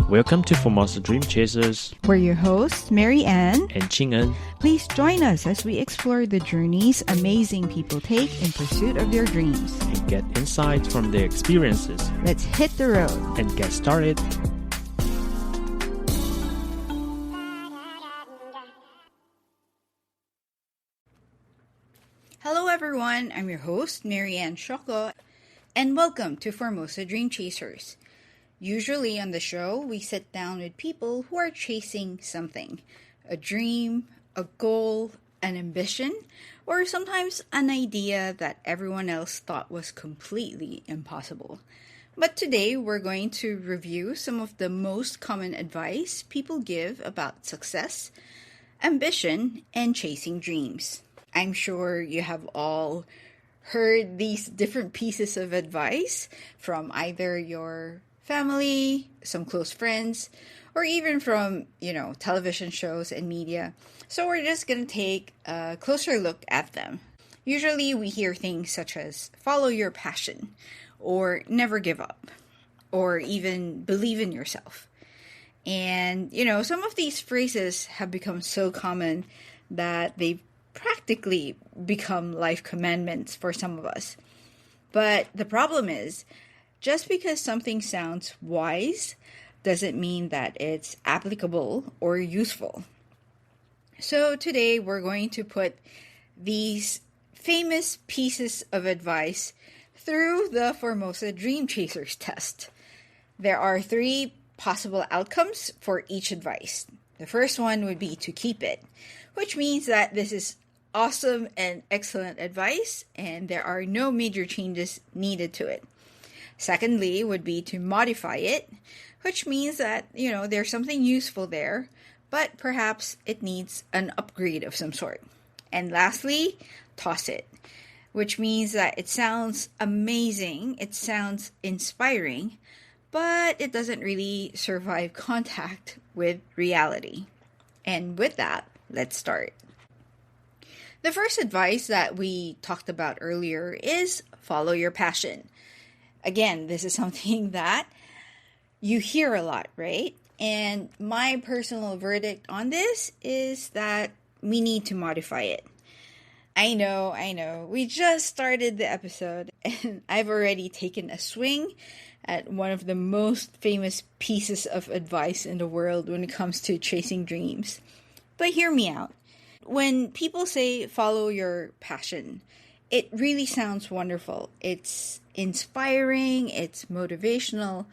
Welcome to Formosa Dream Chasers. We're your hosts, Mary Ann and Ching En. Please join us as we explore the journeys amazing people take in pursuit of their dreams. And get insights from their experiences. Let's hit the road and get started. Hello everyone, I'm your host, Mary Ann Shoko, and welcome to Formosa Dream Chasers. Usually on the show, we sit down with people who are chasing something, a dream, a goal, an ambition, or sometimes an idea that everyone else thought was completely impossible. But today, we're going to review some of the most common advice people give about success, ambition, and chasing dreams. I'm sure you have all heard these different pieces of advice from either your family, some close friends, or even from, television shows and media. So we're just going to take a closer look at them. Usually we hear things such as follow your passion, or never give up, or even believe in yourself. And, some of these phrases have become so common that they've practically become life commandments for some of us. But the problem is, just because something sounds wise doesn't mean that it's applicable or useful. So today we're going to put these famous pieces of advice through the Formosa Dream Chasers test. There are 3 possible outcomes for each advice. The first one would be to keep it, which means that this is awesome and excellent advice and there are no major changes needed to it. Secondly, would be to modify it, which means that, there's something useful there, but perhaps it needs an upgrade of some sort. And lastly, toss it, which means that it sounds amazing, it sounds inspiring, but it doesn't really survive contact with reality. And with that, let's start. The first advice that we talked about earlier is follow your passion. Again, this is something that you hear a lot, right? And my personal verdict on this is that we need to modify it. I know. We just started the episode and I've already taken a swing at one of the most famous pieces of advice in the world when it comes to chasing dreams. But hear me out. When people say follow your passion, it really sounds wonderful. It's inspiring, it's motivational.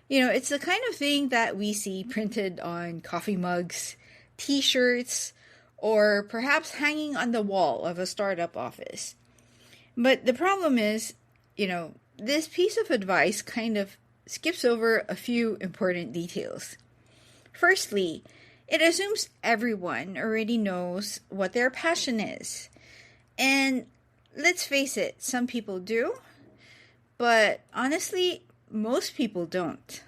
It's the kind of thing that we see printed on coffee mugs, t-shirts, or perhaps hanging on the wall of a startup office. But the problem is, this piece of advice kind of skips over a few important details. Firstly, it assumes everyone already knows what their passion is. And let's face it, some people do, but honestly, most people don't.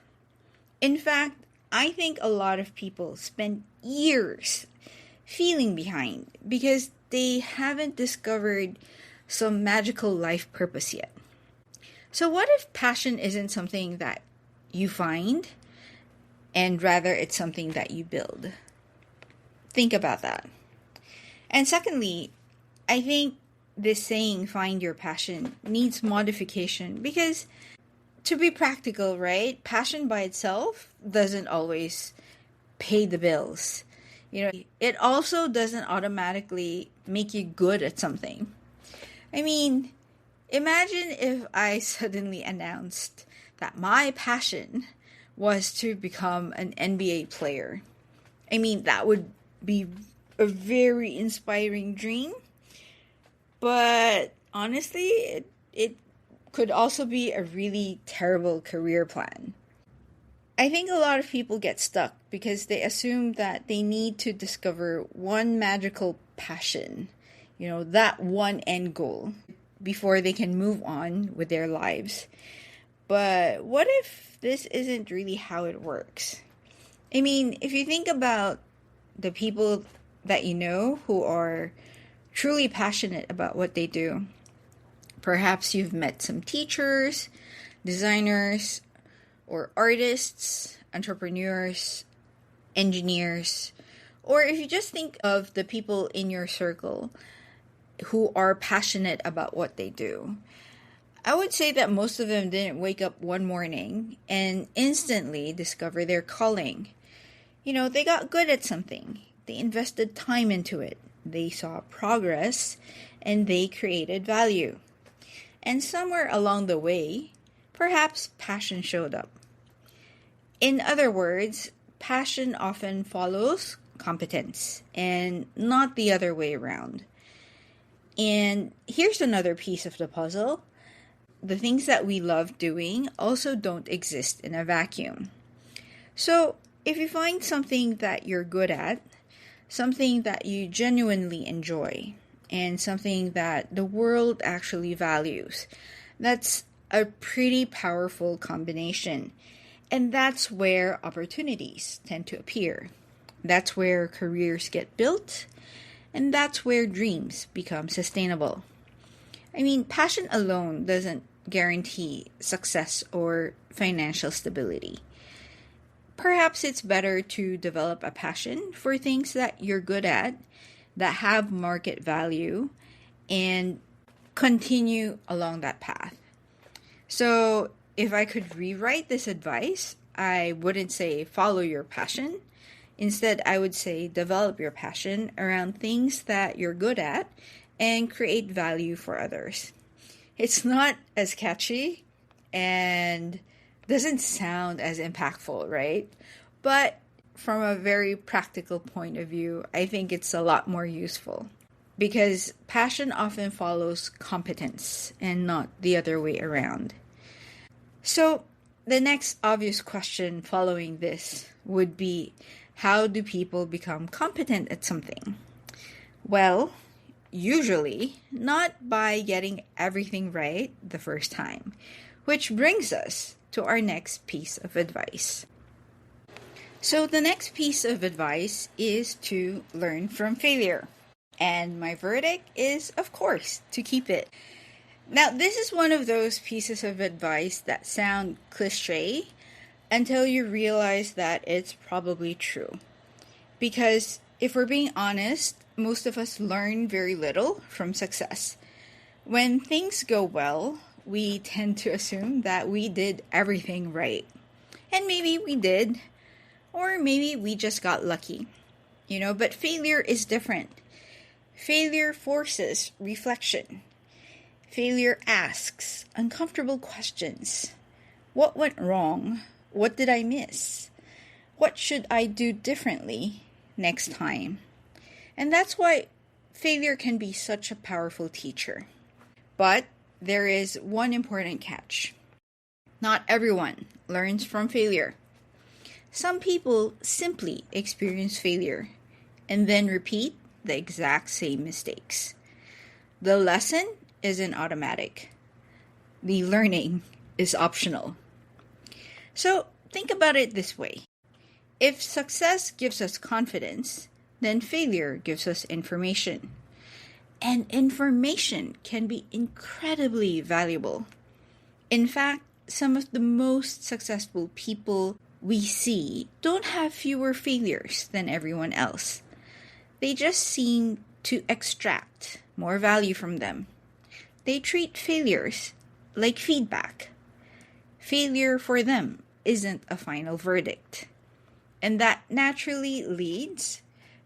In fact, I think a lot of people spend years feeling behind because they haven't discovered some magical life purpose yet. So what if passion isn't something that you find, and rather it's something that you build? Think about that. And secondly, I think this saying, find your passion, needs modification because, to be practical, right? Passion by itself doesn't always pay the bills. It also doesn't automatically make you good at something. I mean, imagine if I suddenly announced that my passion was to become an NBA player. I mean, that would be a very inspiring dream. But honestly, it could also be a really terrible career plan. I think a lot of people get stuck because they assume that they need to discover one magical passion, that one end goal, before they can move on with their lives. But what if this isn't really how it works? I mean, if you think about the people that you know who are truly passionate about what they do, Perhaps you've met some teachers, designers, or artists, entrepreneurs, engineers, or if you just think of the people in your circle who are passionate about what they do, I would say that most of them didn't wake up one morning and instantly discover their calling. They got good at something. They invested time into it. They saw progress and they created value. And somewhere along the way, perhaps passion showed up. In other words, passion often follows competence and not the other way around. And here's another piece of the puzzle. The things that we love doing also don't exist in a vacuum. So if you find something that you're good at, something that you genuinely enjoy, and something that the world actually values, that's a pretty powerful combination. And that's where opportunities tend to appear. That's where careers get built, and that's where dreams become sustainable. Passion alone doesn't guarantee success or financial stability. Perhaps it's better to develop a passion for things that you're good at, that have market value, and continue along that path. So if I could rewrite this advice, I wouldn't say follow your passion. Instead, I would say develop your passion around things that you're good at and create value for others. It's not as catchy and doesn't sound as impactful, right? But from a very practical point of view, I think it's a lot more useful because passion often follows competence and not the other way around. So the next obvious question following this would be, how do people become competent at something? Well, usually not by getting everything right the first time, which brings us to our next piece of advice. So the next piece of advice is to learn from failure. And my verdict is, of course, to keep it. Now, this is one of those pieces of advice that sound cliché until you realize that it's probably true. Because if we're being honest, most of us learn very little from success. When things go well, we tend to assume that we did everything right. And maybe we did, or maybe we just got lucky. But failure is different. Failure forces reflection. Failure asks uncomfortable questions. What went wrong? What did I miss? What should I do differently next time? And that's why failure can be such a powerful teacher. But there is one important catch. Not everyone learns from failure. Some people simply experience failure and then repeat the exact same mistakes. The lesson isn't automatic. The learning is optional. So think about it this way. If success gives us confidence, then failure gives us information. And information can be incredibly valuable. In fact, some of the most successful people we see don't have fewer failures than everyone else. They just seem to extract more value from them. They treat failures like feedback. Failure for them isn't a final verdict. And that naturally leads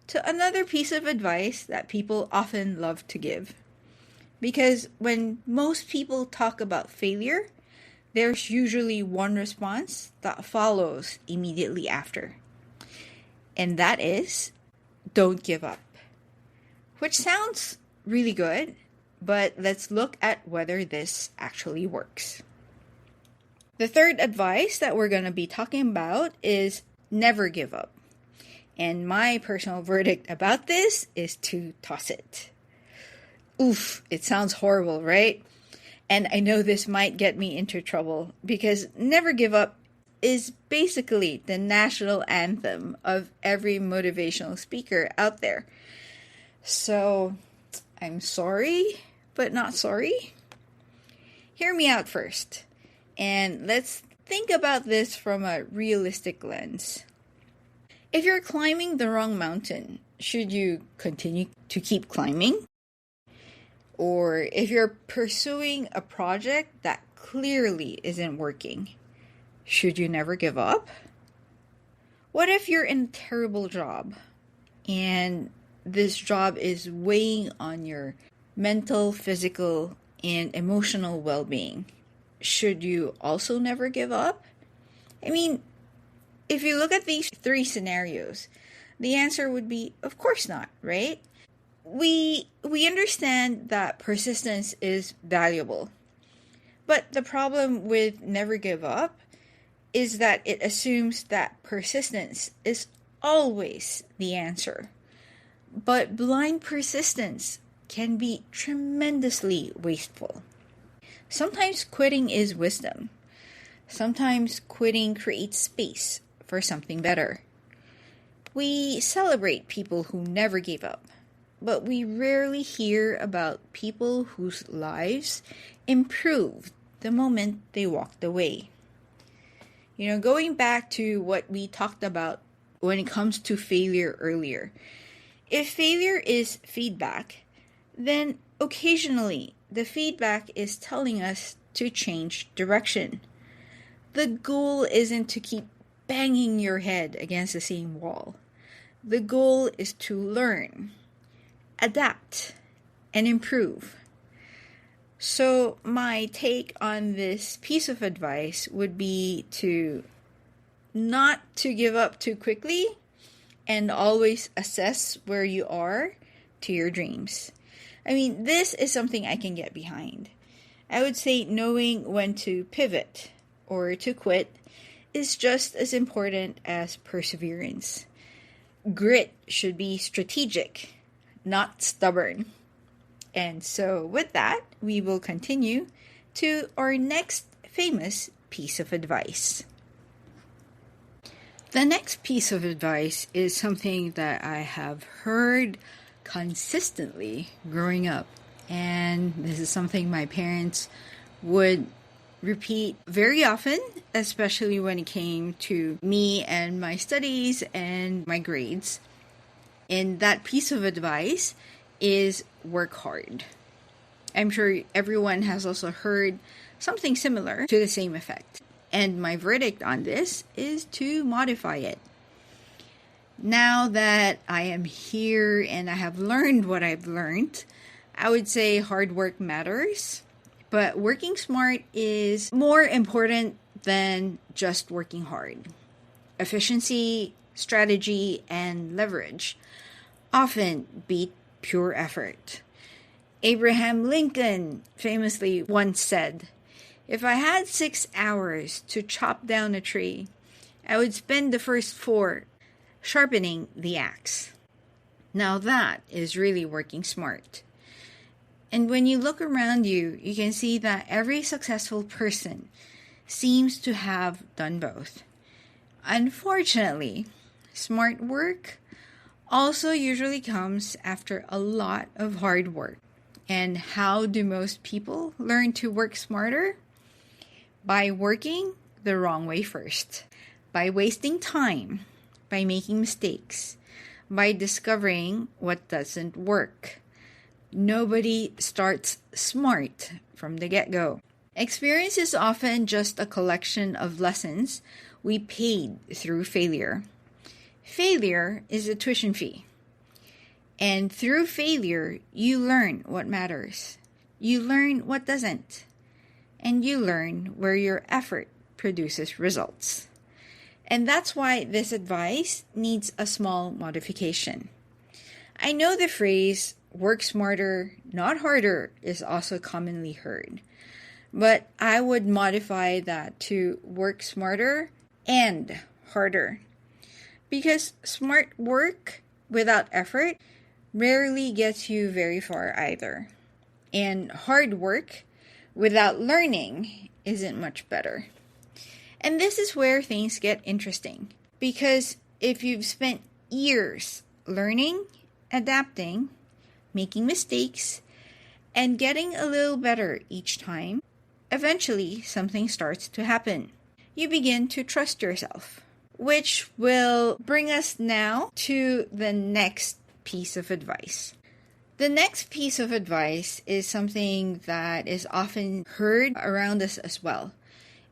to another piece of advice that people often love to give. Because when most people talk about failure, there's usually one response that follows immediately after. And that is, don't give up. Which sounds really good, but let's look at whether this actually works. The third advice that we're going to be talking about is never give up. And my personal verdict about this is to toss it. Oof, it sounds horrible, right? And I know this might get me into trouble because never give up is basically the national anthem of every motivational speaker out there. So I'm sorry, but not sorry. Hear me out first, and let's think about this from a realistic lens. If you're climbing the wrong mountain, should you continue to keep climbing? Or if you're pursuing a project that clearly isn't working, should you never give up? What if you're in a terrible job and this job is weighing on your mental, physical, and emotional well-being? Should you also never give up? I mean, if you look at these three scenarios, the answer would be, of course not, right? We understand that persistence is valuable. But the problem with never give up is that it assumes that persistence is always the answer. But blind persistence can be tremendously wasteful. Sometimes quitting is wisdom. Sometimes quitting creates space for something better. We celebrate people who never gave up, but we rarely hear about people whose lives improved the moment they walked away. Going back to what we talked about when it comes to failure earlier, if failure is feedback, then occasionally the feedback is telling us to change direction. The goal isn't to keep banging your head against the same wall. The goal is to learn, adapt, and improve. So my take on this piece of advice would be to not to give up too quickly and always assess where you are to your dreams. I mean, this is something I can get behind. I would say knowing when to pivot or to quit is just as important as perseverance. Grit should be strategic, not stubborn. And so with that, we will continue to our next famous piece of advice. The next piece of advice is something that I have heard consistently growing up. And this is something my parents would repeat very often, especially when it came to me and my studies and my grades. And that piece of advice is work hard. I'm sure everyone has also heard something similar to the same effect. And my verdict on this is to modify it. Now that I am here and I have learned what I've learned, I would say hard work matters, but working smart is more important than just working hard. Efficiency, strategy, and leverage often beat pure effort. Abraham Lincoln famously once said, "If I had 6 hours to chop down a tree, I would spend the first 4 sharpening the axe." Now that is really working smart. And when you look around you, you can see that every successful person seems to have done both. Unfortunately, smart work also usually comes after a lot of hard work. And how do most people learn to work smarter? By working the wrong way first, by wasting time, by making mistakes, by discovering what doesn't work. Nobody starts smart from the get-go. Experience is often just a collection of lessons we paid through failure. Failure is a tuition fee. And through failure, you learn what matters. You learn what doesn't. And you learn where your effort produces results. And that's why this advice needs a small modification. I know the phrase, work smarter, not harder, is also commonly heard. But I would modify that to work smarter and harder. Because smart work without effort rarely gets you very far either. And hard work without learning isn't much better. And this is where things get interesting. Because if you've spent years learning, adapting, making mistakes, and getting a little better each time, eventually something starts to happen. You begin to trust yourself, which will bring us now to the next piece of advice. The next piece of advice is something that is often heard around us as well,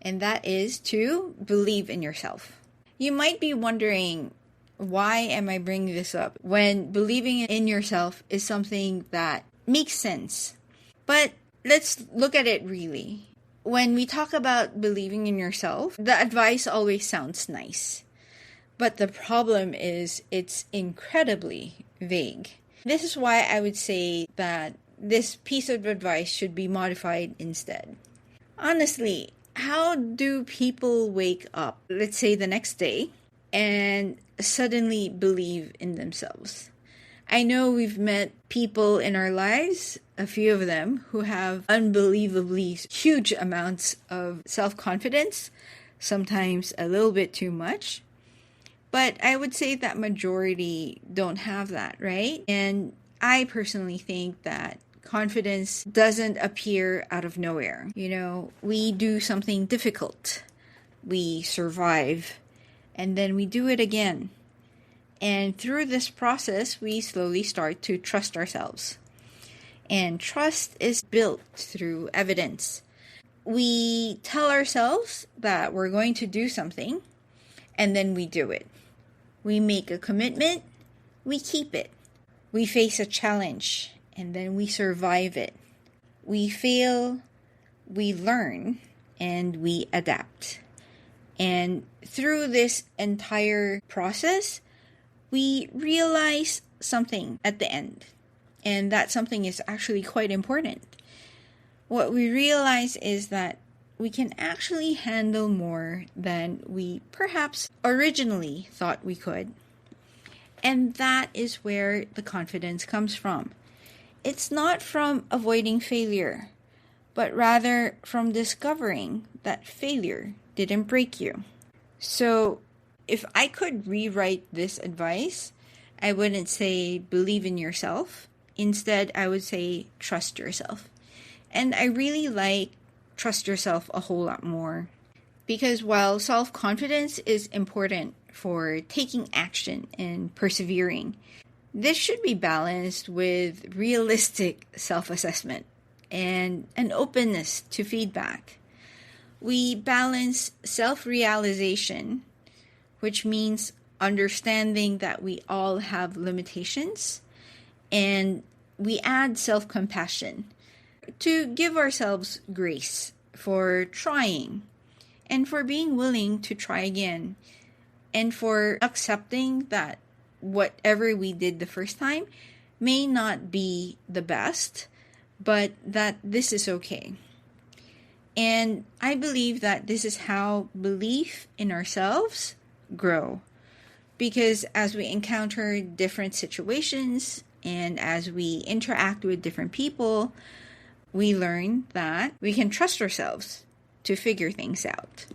and that is to believe in yourself. You might be wondering, why am I bringing this up when believing in yourself is something that makes sense? But let's look at it really. When we talk about believing in yourself, the advice always sounds nice. But the problem is it's incredibly vague. This is why I would say that this piece of advice should be modified instead. Honestly, how do people wake up, let's say the next day, and suddenly believe in themselves? I know we've met people in our lives, a few of them, who have unbelievably huge amounts of self-confidence, sometimes a little bit too much. But I would say that majority don't have that, right? And I personally think that confidence doesn't appear out of nowhere. We do something difficult, we survive, and then we do it again. And through this process, we slowly start to trust ourselves. And trust is built through evidence. We tell ourselves that we're going to do something, and then we do it. We make a commitment, we keep it. We face a challenge, and then we survive it. We fail, we learn, and we adapt. And through this entire process, we realize something at the end. And that something is actually quite important. What we realize is that we can actually handle more than we perhaps originally thought we could. And that is where the confidence comes from. It's not from avoiding failure, but rather from discovering that failure didn't break you. So if I could rewrite this advice, I wouldn't say believe in yourself. Instead, I would say trust yourself. And I really like trust yourself a whole lot more. Because while self-confidence is important for taking action and persevering, this should be balanced with realistic self-assessment and an openness to feedback. We balance self-realization, which means understanding that we all have limitations, and we add self-compassion to give ourselves grace for trying and for being willing to try again and for accepting that whatever we did the first time may not be the best, but that this is okay. And I believe that this is how belief in ourselves grow. Because as we encounter different situations and as we interact with different people, we learn that we can trust ourselves to figure things out.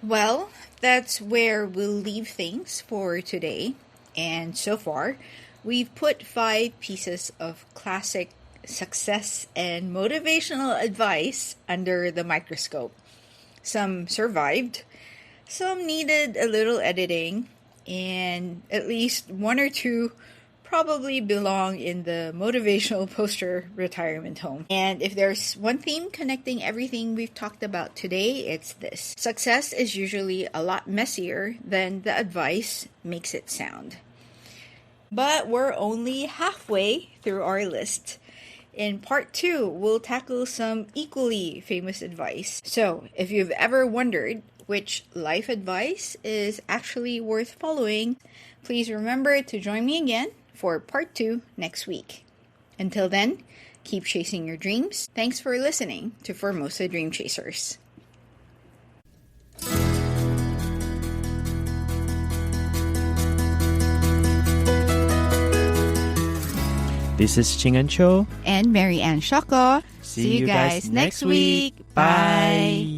Well, that's where we'll leave things for today. And so far, we've put 5 pieces of classic success and motivational advice under the microscope. Some survived, some needed a little editing, and at least 1 or 2 probably belong in the motivational poster retirement home. And if there's one theme connecting everything we've talked about today, it's this. Success is usually a lot messier than the advice makes it sound. But we're only halfway through our list. In part 2, we'll tackle some equally famous advice. So, if you've ever wondered which life advice is actually worth following, please remember to join me again for part 2 next week. Until then, keep chasing your dreams. Thanks for listening to Formosa Dream Chasers. This is Ching and Cho and Mary Ann Shoko. See you guys next week. Bye.